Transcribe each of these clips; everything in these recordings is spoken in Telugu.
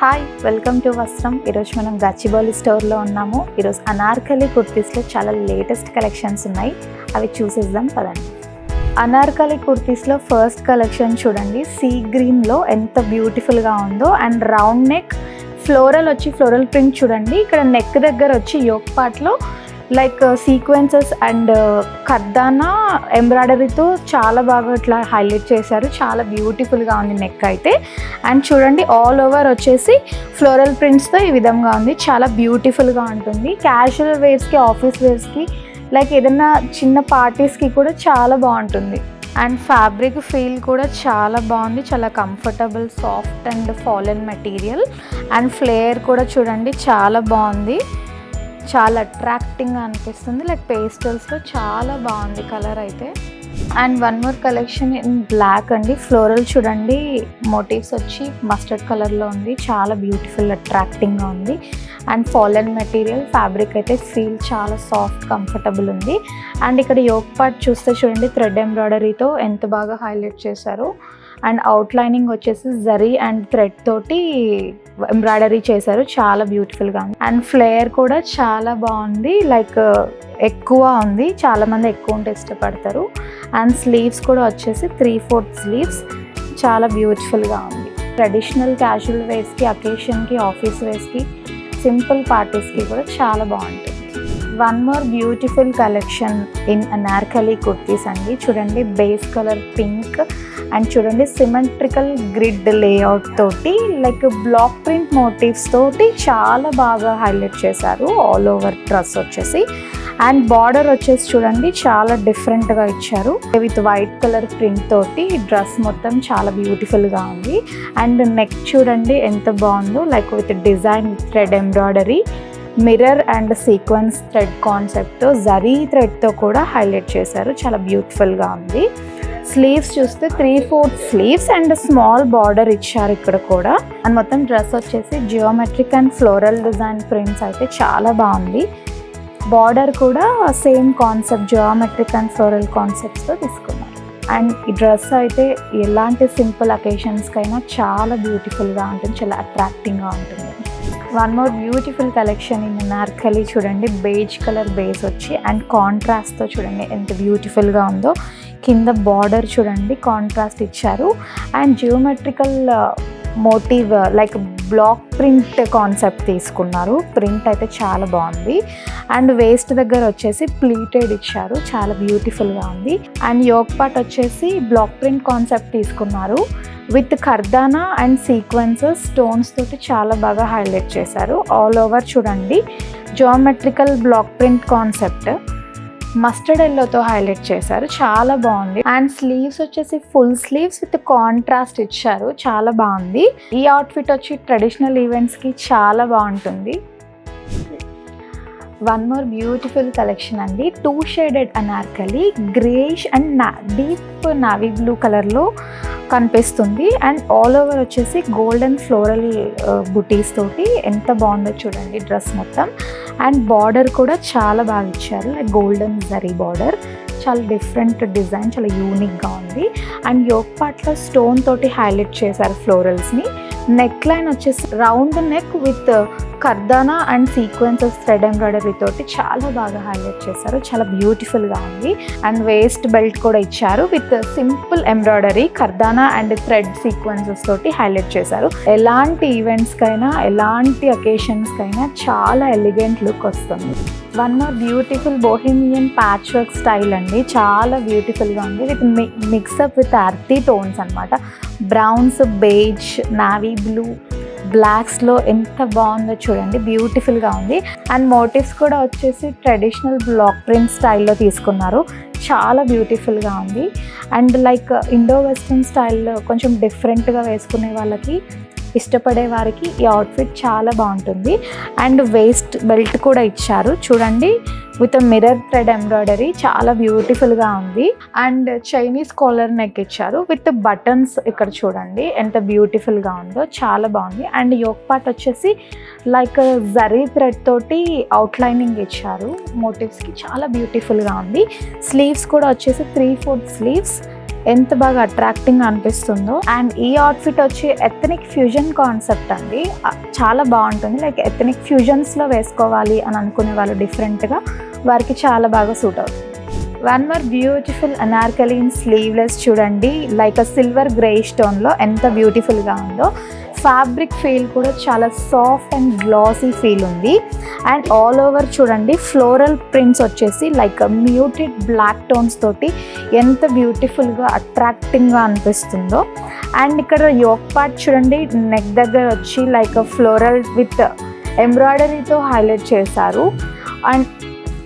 హాయ్, వెల్కమ్ టు వస్త్రం. ఈరోజు మనం గచ్చిబౌలి స్టోర్లో ఉన్నాము. ఈరోజు అనార్కలి కుర్తీస్లో చాలా లేటెస్ట్ కలెక్షన్స్ ఉన్నాయి, అవి చూసేద్దాం పదండి. అనార్కలి కుర్తీస్లో ఫస్ట్ కలెక్షన్ చూడండి, సీ గ్రీన్లో ఎంత బ్యూటిఫుల్గా ఉందో. And round neck, floral print చూడండి. ఇక్కడ నెక్ దగ్గర వచ్చి యోక్ పార్ట్లో లైక్ సీక్వెన్సెస్ అండ్ కర్దానా ఎంబ్రాయిడరీతో చాలా బాగా ఇట్లా హైలైట్ చేశారు. చాలా బ్యూటిఫుల్గా ఉంది నెక్ అయితే. అండ్ చూడండి, ఆల్ ఓవర్ వచ్చేసి ఫ్లోరల్ ప్రింట్స్తో ఈ విధంగా ఉంది. చాలా బ్యూటిఫుల్గా ఉంటుంది. క్యాజువల్ వేర్స్కి, ఆఫీస్ వేర్స్కి, లైక్ ఏదైనా చిన్న పార్టీస్కి కూడా చాలా బాగుంటుంది. అండ్ ఫ్యాబ్రిక్ ఫీల్ కూడా చాలా బాగుంది, చాలా comfortable, soft and fallen material. And flayer కూడా చూడండి చాలా బాగుంది, చాలా అట్రాక్టింగ్గా అనిపిస్తుంది. లైక్ పేస్టల్స్లో చాలా బాగుంది కలర్ అయితే. And one more collection in black అండి. ఫ్లోరల్ చూడండి, మోటివ్స్ వచ్చి మస్టర్డ్ కలర్లో ఉంది. చాలా బ్యూటిఫుల్, అట్రాక్టింగ్గా ఉంది. అండ్ ఫాలెన్ మెటీరియల్, ఫ్యాబ్రిక్ అయితే ఫీల్ చాలా సాఫ్ట్, కంఫర్టబుల్ ఉంది. అండ్ ఇక్కడ యోక్ పార్ట్ చూస్తే చూడండి, థ్రెడ్ ఎంబ్రాయిడరీతో ఎంత బాగా హైలైట్ చేశారు. అండ్ అవుట్లైనింగ్ వచ్చేసి జరీ అండ్ థ్రెడ్ తోటి ఎంబ్రాయిడరీ చేశారు. చాలా బ్యూటిఫుల్గా ఉంది. అండ్ ఫ్లేయర్ కూడా చాలా బాగుంది, లైక్ ఎక్కువ ఉంది. చాలామంది ఎక్కువ ఉంటే ఇష్టపడతారు. అండ్ స్లీవ్స్ కూడా వచ్చేసి 3/4 స్లీవ్స్, చాలా బ్యూటిఫుల్గా ఉంది. ట్రెడిషనల్ క్యాజువల్ వేర్స్కి, అకేషన్కి, ఆఫీస్ వేర్స్కి, సింపుల్ పార్టీస్కి కూడా చాలా బాగుంటుంది. One more beautiful collection in Anarkali kurtis అండి. చూడండి, బేస్ కలర్ పింక్ అండ్ చూడండి సిమెట్రికల్ గ్రిడ్ లేఅవుట్ తోటి, లైక్ బ్లాక్ ప్రింట్ మోటివ్స్ తోటి చాలా బాగా హైలైట్ చేశారు ఆల్ ఓవర్ డ్రెస్ వచ్చేసి. అండ్ బార్డర్ వచ్చేసి చూడండి చాలా డిఫరెంట్గా ఇచ్చారు, విత్ వైట్ కలర్ ప్రింట్ తోటి డ్రెస్ మొత్తం చాలా బ్యూటిఫుల్గా ఉంది. అండ్ నెక్ చూడండి ఎంత బాగుందో, like with design, thread embroidery, mirror and sequence thread కాన్సెప్ట్తో, జరీ థ్రెడ్తో కూడా హైలైట్ చేశారు. చాలా బ్యూటిఫుల్గా ఉంది. స్లీవ్స్ చూస్తే 3/4 స్లీవ్స్ అండ్ స్మాల్ బార్డర్ ఇచ్చారు ఇక్కడ కూడా. అండ్ మొత్తం డ్రెస్ వచ్చేసి geometric and floral design prints అయితే చాలా బాగుంది. బార్డర్ కూడా same concept, geometric and floral కాన్సెప్ట్స్తో తీసుకున్నారు. అండ్ ఈ డ్రెస్ అయితే ఎలాంటి సింపుల్ అకేషన్స్కైనా చాలా బ్యూటిఫుల్గా ఉంటుంది, చాలా అట్రాక్టింగ్గా ఉంటుంది. One more beautiful collection in Anarkali చూడండి, బేజ్ కలర్ బేస్ వచ్చి అండ్ కాంట్రాస్ట్తో చూడండి ఎంత బ్యూటిఫుల్గా ఉందో. కింద బార్డర్ చూడండి కాంట్రాస్ట్ ఇచ్చారు. And geometrical motif, like block print concept తీసుకున్నారు. ప్రింట్ అయితే చాలా బాగుంది. అండ్ వేస్ట్ దగ్గర వచ్చేసి ప్లీటెడ్ ఇచ్చారు, చాలా బ్యూటిఫుల్గా ఉంది. అండ్ యోక్ పార్ట్ వచ్చేసి బ్లాక్ ప్రింట్ కాన్సెప్ట్ తీసుకున్నారు, with kardana and sequences stones తోటి చాలా బాగా హైలైట్ చేశారు. ఆల్ ఓవర్ చూడండి geometrical block print concept mustard ఎల్లోతో హైలైట్ చేశారు, చాలా బాగుంది. అండ్ స్లీవ్స్ వచ్చేసి ఫుల్ స్లీవ్స్ విత్ కాంట్రాస్ట్ ఇచ్చారు, చాలా బాగుంది. ఈ అవుట్ఫిట్ వచ్చి ట్రెడిషనల్ ఈవెంట్స్కి చాలా బాగుంటుంది. వన్ మోర్ బ్యూటిఫుల్ కలెక్షన్ అండి, 2 shaded Anarkali, greyish and deep navy blue కలర్లో కనిపిస్తుంది. అండ్ ఆల్ ఓవర్ వచ్చేసి గోల్డెన్ ఫ్లోరల్ బుటీస్ తోటి ఎంత బాగుందో చూడండి డ్రెస్ మొత్తం. అండ్ బార్డర్ కూడా చాలా బాగా ఇచ్చారు, లైక్ గోల్డెన్ జరీ బార్డర్, చాలా డిఫరెంట్ డిజైన్, చాలా యూనిక్గా ఉంది. అండ్ యోక్ పార్ట్లో స్టోన్ తోటి హైలైట్ చేశారు ఫ్లోరల్స్ని. నెక్ లైన్ వచ్చేసి round neck with kardana and sequences thread embroidery తోటి చాలా బాగా హైలైట్ చేశారు, చాలా బ్యూటిఫుల్గా ఉంది. అండ్ వేస్ట్ బెల్ట్ కూడా ఇచ్చారు with simple embroidery, kardana and thread sequences తోటి హైలైట్ చేశారు. ఎలాంటి ఈవెంట్స్కైనా, ఎలాంటి అకేషన్స్కైనా చాలా ఎలిగెంట్ లుక్ వస్తుంది. One more beautiful bohemian patch work style అండి, చాలా బ్యూటిఫుల్గా ఉంది. With mix up with earthy tones అనమాట, బ్రౌన్స్, బేజ్, నావీ బ్లూ, బ్లాక్స్లో ఎంత బాగుందో చూడండి, బ్యూటిఫుల్గా ఉంది. అండ్ మోటివ్స్ కూడా వచ్చేసి ట్రెడిషనల్ బ్లాక్ ప్రింట్ స్టైల్లో తీసుకున్నారు, చాలా బ్యూటిఫుల్గా ఉంది. అండ్ లైక్ ఇండో వెస్ట్రన్ స్టైల్లో కొంచెం డిఫరెంట్గా వేసుకునే వాళ్ళకి, ఇష్టపడే వారికి ఈ అవుట్ఫిట్ చాలా బాగుంటుంది. అండ్ వేస్ట్ బెల్ట్ కూడా ఇచ్చారు చూడండి, విత్ మిర్రర్ థ్రెడ్ ఎంబ్రాయిడరీ, చాలా బ్యూటిఫుల్గా ఉంది. అండ్ చైనీస్ కాలర్ నెక్ ఇచ్చారు విత్ బటన్స్, ఇక్కడ చూడండి ఎంత బ్యూటిఫుల్గా ఉందో, చాలా బాగుంది. అండ్ యోక్ పార్ట్ వచ్చేసి లైక్ జరీ థ్రెడ్ తోటి అవుట్లైనింగ్ ఇచ్చారు మోటివ్స్కి, చాలా బ్యూటిఫుల్గా ఉంది. స్లీవ్స్ కూడా వచ్చేసి 3/4 స్లీవ్స్, ఎంత బాగా అట్రాక్టింగ్ అనిపిస్తుందో. అండ్ ఈ అవుట్ఫిట్ వచ్చి ఎథనిక్ ఫ్యూజన్ కాన్సెప్ట్ అండి. చాలా బాగుంటుంది. లైక్ ఎథనిక్ ఫ్యూజన్స్లో వేసుకోవాలి అని అనుకునే వాళ్ళు డిఫరెంట్గా వారికి చాలా బాగా సూట్ అవుతుంది. One more beautiful Anarkali in sleeveless చూడండి. లైక్ సిల్వర్ గ్రే స్టోన్లో ఎంత బ్యూటిఫుల్గా ఉందో. ఫ్యాబ్రిక్ ఫీల్ కూడా చాలా సాఫ్ట్ అండ్ గ్లాసీ ఫీల్ ఉంది. అండ్ ఆల్ ఓవర్ చూడండి ఫ్లోరల్ ప్రింట్స్ వచ్చేసి లైక్ మ్యూటెడ్ బ్లాక్ టోన్స్ తోటి ఎంత బ్యూటిఫుల్గా అట్రాక్టింగ్గా అనిపిస్తుందో. అండ్ ఇక్కడ యోక్ పార్ట్ చూడండి, నెక్ దగ్గర వచ్చి లైక్ ఫ్లోరల్ విత్ ఎంబ్రాయిడరీతో హైలైట్ చేశారు. అండ్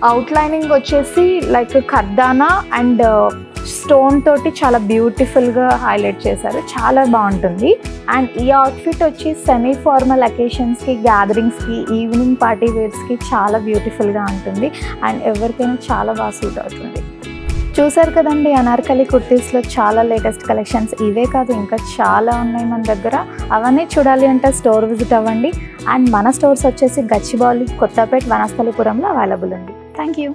అవుట్లైనింగ్ వచ్చేసి లైక్ ఖర్దానా అండ్ స్టోన్ తోటి చాలా బ్యూటిఫుల్గా హైలైట్ చేశారు. చాలా బాగుంటుంది. అండ్ ఈ అవుట్ఫిట్ వచ్చి సెమీ ఫార్మల్ అకేషన్స్కి, గ్యాదరింగ్స్కి, ఈవినింగ్ పార్టీ వేర్స్కి చాలా బ్యూటిఫుల్గా ఉంటుంది. అండ్ ఎవరికైనా చాలా బాగా సూట్ అవుతుంది. చూసారు కదండి అనార్కలి కుర్తీస్లో చాలా లేటెస్ట్ కలెక్షన్స్. ఇవే కాదు ఇంకా చాలా ఉన్నాయి మన దగ్గర. అవన్నీ చూడాలి అంటే స్టోర్ విజిట్ అవ్వండి. అండ్ మన స్టోర్స్ వచ్చేసి గచ్చిబౌలి, కొత్తపేట్, వనస్థలిపురంలో అవైలబుల్ ఉంది. Thank you.